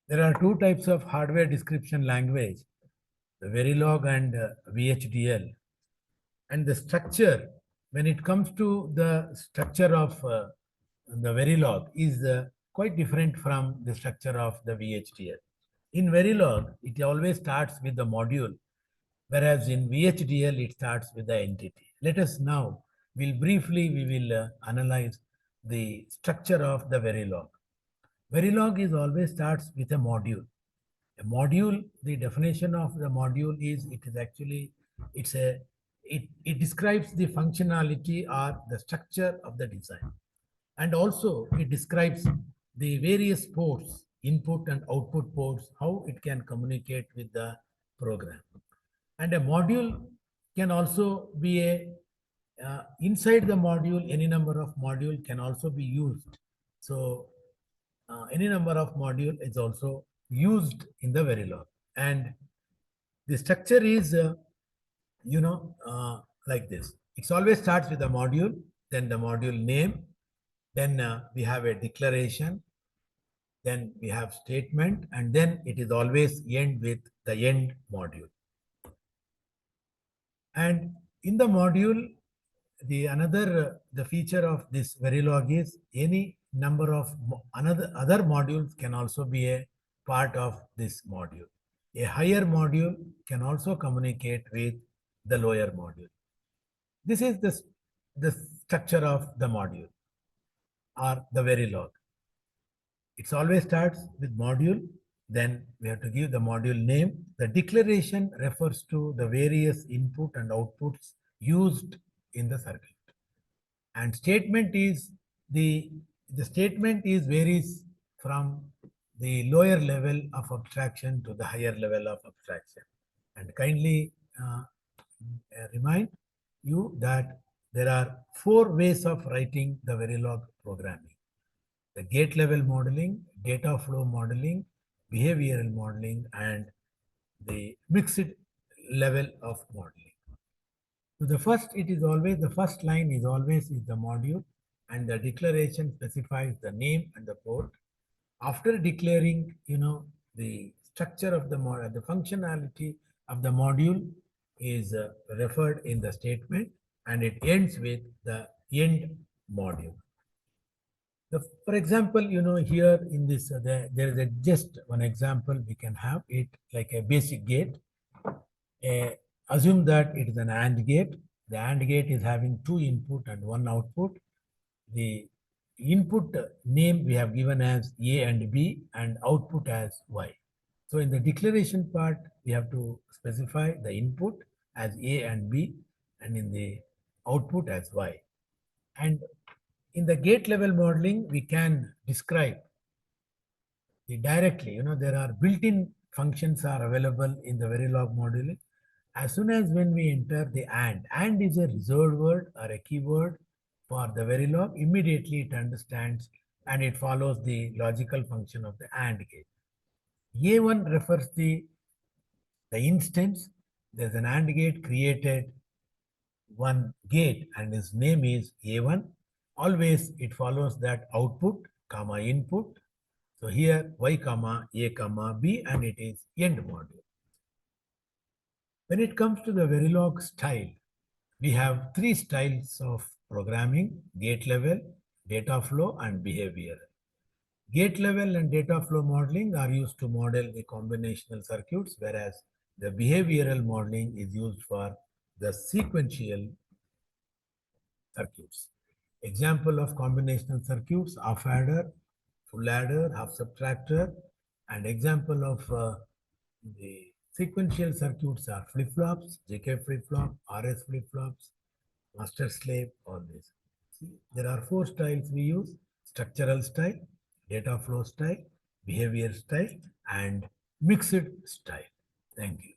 There are two types of hardware description language, the Verilog and VHDL. And the structure, when it comes to the structure of the Verilog, is quite different from the structure of the VHDL. In Verilog, it always starts with the module, whereas in VHDL, it starts with the entity. Let us now, we will analyze the structure of the Verilog. Verilog is always starts with a module. A module, the definition of the module is it is actually it's a it describes the functionality or the structure of the design, and also it describes the various ports, input and output ports, how it can communicate with the program. And a module can also be a inside the module, any number of module can also be used. So any number of module is also used in the Verilog. And the structure is, like this. It always starts with a module, then the module name, then we have a declaration, then we have statement, and then it is always end with the end module. And in the module, the feature of this Verilog is any number of other modules can also be a part of this module. A higher module can also communicate with the lower module. This is the structure of the module or the Verilog. It always starts with module, then we have to give the module name. The declaration refers to the various input and outputs used in the circuit. And statement is the statement is varies from the lower level of abstraction to the higher level of abstraction. And kindly remind you that there are four ways of writing the Verilog programming: the gate level modeling, data flow modeling, behavioral modeling, and the mixed level of modeling. So the first line is always is the module, and the declaration specifies the name and the port. After declaring, the structure of the module, the functionality of the module is referred in the statement, and it ends with the end module. For example, here in this, there is just one example we can have it like a basic gate. Assume that it is an AND gate. The AND gate is having two input and one output. The input name we have given as A and B and output as Y. So in the declaration part, we have to specify the input as A and B and in the output as Y. And in the gate level modeling, we can describe directly, there are built-in functions are available in the Verilog modeling. As soon as when we enter the AND is a reserved word or a keyword for the Verilog, immediately it understands and it follows the logical function of the AND gate. A1 refers the instance. There's an AND gate created one gate and its name is A1. Always it follows that output, comma input. So here Y comma A comma B and it is end module. When it comes to the Verilog style, we have three styles of programming: gate level, data flow, and behavior. Gate level and data flow modeling are used to model the combinational circuits, whereas the behavioral modeling is used for the sequential circuits. Example of combinational circuits: half adder, full adder, half subtractor, and example of the sequential circuits are flip-flops, JK flip-flop, RS flip-flops, master slave, all this. See, there are four styles we use: structural style, data flow style, behavior style, and mixed style. Thank you.